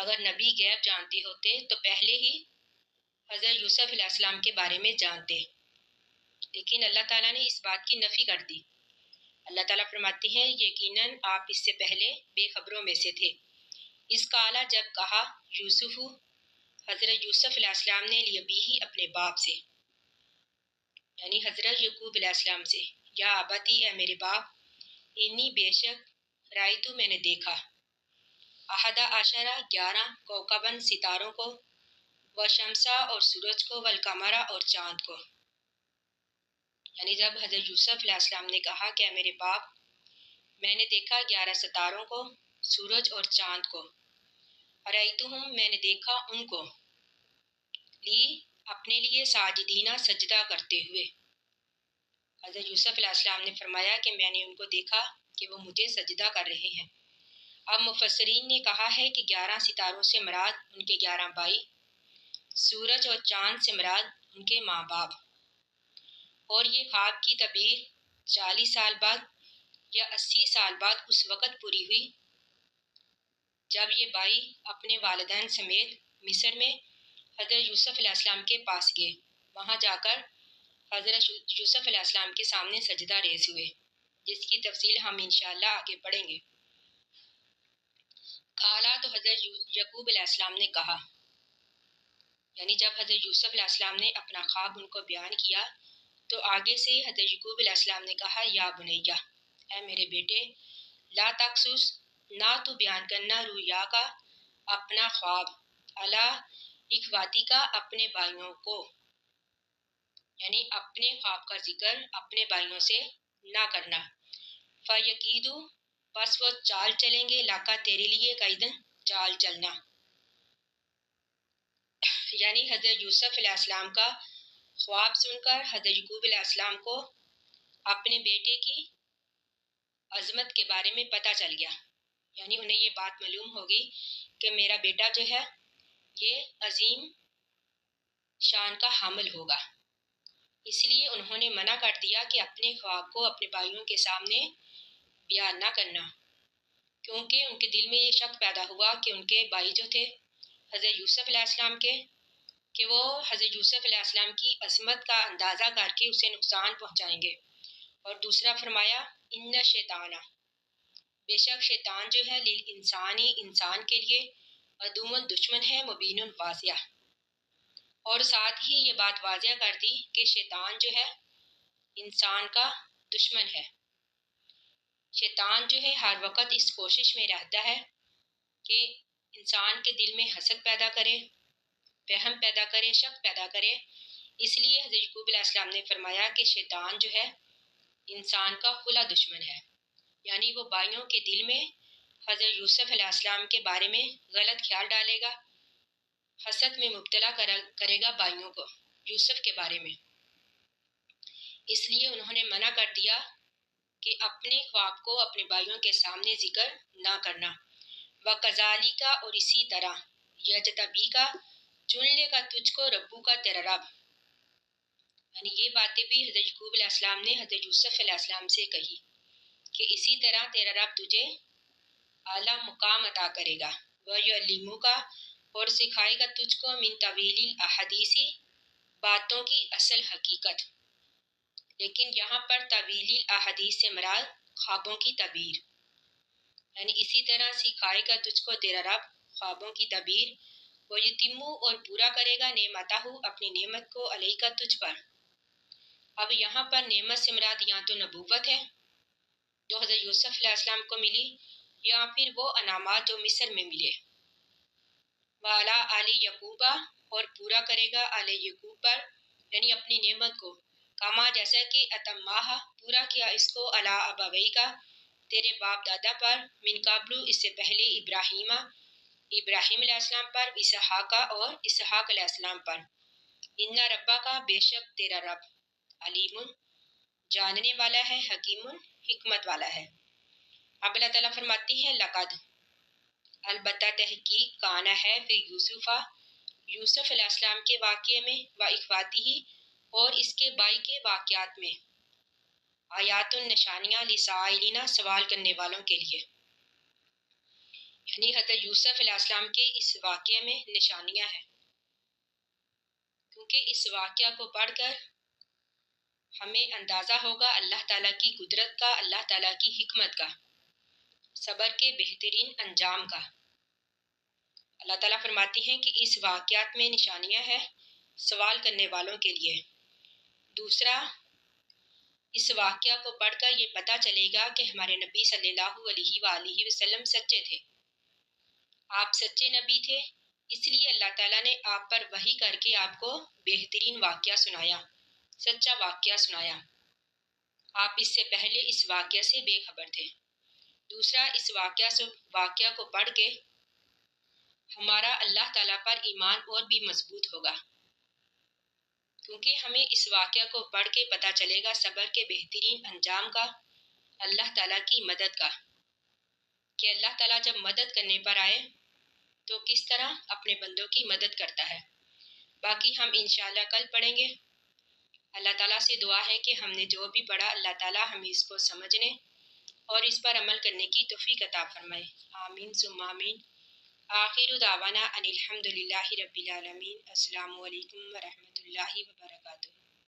اگر نبی غیب جانتے ہوتے تو پہلے ہی حضرت یوسف علیہ السلام کے بارے میں جانتے، لیکن اللہ تعالیٰ نے اس بات کی نفی کر دی۔ اللہ تعالیٰ فرماتے ہیں یقیناً آپ اس سے پہلے بے خبروں میں سے تھے۔ اس کالا جب کہا یوسف، حضرت یوسف علیہ السلام نے لیبی اپنے باپ سے، یعنی حضرت یعقوب علیہ السلام سے، یا ابتی اے میرے باپ، انی بے شک رائتو میں نے دیکھا، احدا عشرہ 11 کوکبن ستاروں کو، و شمسا اور سورج کو، والقمرہ اور چاند کو۔ یعنی جب حضرت یوسف علیہ السلام نے کہا کہ اے میرے باپ میں نے دیکھا 11 ستاروں کو، سورج اور چاند کو، رأیتہم میں نے دیکھا ان کو، لی اپنے لیے ساجدینہ سجدہ کرتے ہوئے۔ حضرت یوسف علیہ السلام نے فرمایا کہ میں نے ان کو دیکھا کہ وہ مجھے سجدہ کر رہے ہیں۔ اب مفسرین نے کہا ہے کہ 11 ستاروں سے مراد ان کے 11 بھائی، سورج اور چاند سے مراد ان کے ماں باپ، اور یہ خواب کی تعبیر 40 سال بعد یا 80 سال بعد اس وقت پوری ہوئی جب یہ بھائی اپنے والدین سمیت مصر میں حضرت یوسف علیہ السلام کے پاس گئے۔ وہاں جا کر حضرت یوسف علیہ السلام کے سامنے سجدہ ریز ہوئے، جس کی تفصیل ہم انشاءاللہ آگے پڑھیں گے۔ کالا تو حضرت یعقوب علیہ السلام نے کہا، یعنی جب حضرت یوسف علیہ السلام نے اپنا خواب ان کو بیان کیا تو آگے سے حضرت یعقوب علیہ السلام نے کہا یا بنیہ، اے میرے بیٹے، لا تقصص نہ تو بیان کرنا رویا کا اپنا خواب، علی اخواتی کا اپنے بھائیوں کو، یعنی اپنے خواب کا ذکر اپنے بھائیوں سے نہ کرنا، فیکیدو پس وہ چال چلیں گے، لاکا تیرے لیے قیدن چال چلنا۔ یعنی حضرت یوسف علیہ السلام کا خواب سن کر حضرت یعقوب علیہ السلام کو اپنے بیٹے کی عظمت کے بارے میں پتہ چل گیا، یعنی انہیں یہ بات معلوم ہوگی کہ میرا بیٹا جو ہے یہ عظیم شان کا حامل ہوگا۔ اس لیے انہوں نے منع کر دیا کہ اپنے خواب کو اپنے بھائیوں کے سامنے بیان نہ کرنا، کیونکہ ان کے دل میں یہ شک پیدا ہوا کہ ان کے بھائی جو تھے حضرت یوسف علیہ السلام کے، کہ وہ حضرت یوسف علیہ السلام کی عظمت کا اندازہ کر کے اسے نقصان پہنچائیں گے۔ اور دوسرا فرمایا ان شیطانہ، بے شک شیطان جو ہے للانسانی انسان کے لیے عدو دشمن ہے، مبین واضح، اور ساتھ ہی یہ بات واضح کر دی کہ شیطان جو ہے انسان کا دشمن ہے۔ شیطان جو ہے ہر وقت اس کوشش میں رہتا ہے کہ انسان کے دل میں حسد پیدا کرے، وہم پیدا کرے، شک پیدا کرے۔ اس لیے حضرت یعقوب علیہ السلام نے فرمایا کہ شیطان جو ہے انسان کا کھلا دشمن ہے، یعنی وہ بھائیوں کے دل میں حضرت یوسف علیہ السلام کے بارے میں غلط خیال ڈالے گا، حسد میں مبتلا کرے گا بھائیوں کو یوسف کے بارے میں۔ اس لیے انہوں نے منع کر دیا کہ اپنے خواب کو اپنے بھائیوں کے سامنے ذکر نہ کرنا۔ وَكَذَلِكَ اور اسی طرح یجتبیکا چن لے گا تجھ کو ربو کا تیرا رب، یعنی یہ باتیں بھی حضرت یعقوب علیہ السلام نے حضرت یوسف علیہ السلام سے کہی کہ اسی طرح تیرا رب تجھے اعلیٰ مقام عطا کرے گا، وَيُعَلِّمُكَ اور سکھائے گا تجھ کو من طویل الاحادیث باتوں کی اصل حقیقت۔ لیکن یہاں پر طویل الاحادیث سے مراد خوابوں کی تعبیر، یعنی اسی طرح سکھائے گا تجھ کو تیرا رب خوابوں کی تعبیر، وَيُتِمُّ اور پورا کرے گا نعمتہ اپنی نعمت کو علیکا تجھ پر۔ اب یہاں پر نعمت سے مراد یا تو نبوت ہے جو حضرت یوسف علیہ السلام کو ملی، یا پھر وہ انعامات جو مصر میں ملے۔ وَعَلَىٰ آلِ یعقوب اور پورا کرے گا آل یعقوب پر، یعنی اپنی نعمت کو، کما جیسا کہ اتمہا پورا کیا اس کو علی ابویکا تیرے باپ دادا پر، من قبل اس سے پہلے ابراہیم علیہ السلام پر، اسحاق اور اسحاق علیہ السلام پر، ان ربا کا بے شک تیرا رب، علیم جاننے والا ہے، حکیم حکمت والا ہے۔ اب اللہ تعالیٰ فرماتی ہیں لقد البتہ تحقیق کانا ہے پھر یوسف علیہ السلام کے واقعے میں، و اخواتی ہی اور اس کے بھائی کے واقعات میں، آیات نشانیاں لسائلین سوال کرنے والوں کے لیے، یعنی حضرت یوسف علیہ السلام کے اس واقعے میں نشانیاں ہیں، کیونکہ اس واقعہ کو پڑھ کر ہمیں اندازہ ہوگا اللہ تعالیٰ کی قدرت کا، اللہ تعالیٰ کی حکمت کا، صبر کے بہترین انجام کا۔ اللہ تعالیٰ فرماتی ہیں کہ اس واقعات میں نشانیاں ہیں سوال کرنے والوں کے لیے۔ دوسرا، اس واقعہ کو پڑھ کر یہ پتہ چلے گا کہ ہمارے نبی صلی اللہ علیہ وآلہ وسلم سچے تھے، آپ سچے نبی تھے، اس لیے اللہ تعالیٰ نے آپ پر وحی کر کے آپ کو بہترین واقعہ سنایا، سچا واقعہ سنایا۔ آپ اس سے پہلے اس واقعہ سے بے خبر تھے۔ دوسرا، اس واقعہ کو پڑھ کے ہمارا اللہ تعالیٰ پر ایمان اور بھی مضبوط ہوگا، کیونکہ ہمیں اس واقعہ کو پڑھ کے پتہ چلے گا صبر کے بہترین انجام کا، اللہ تعالیٰ کی مدد کا، کہ اللہ تعالیٰ جب مدد کرنے پر آئے تو کس طرح اپنے بندوں کی مدد کرتا ہے۔ باقی ہم انشاءاللہ کل پڑھیں گے۔ اللہ تعالیٰ سے دعا ہے کہ ہم نے جو بھی پڑھا اللہ تعالیٰ ہمیں اس کو سمجھنے اور اس پر عمل کرنے کی توفیق عطا فرمائے۔ آمین ثم آمین۔ آخر دعوانا ان الحمد للہ رب العالمین۔ السلام علیکم ورحمۃ اللہ وبرکاتہ۔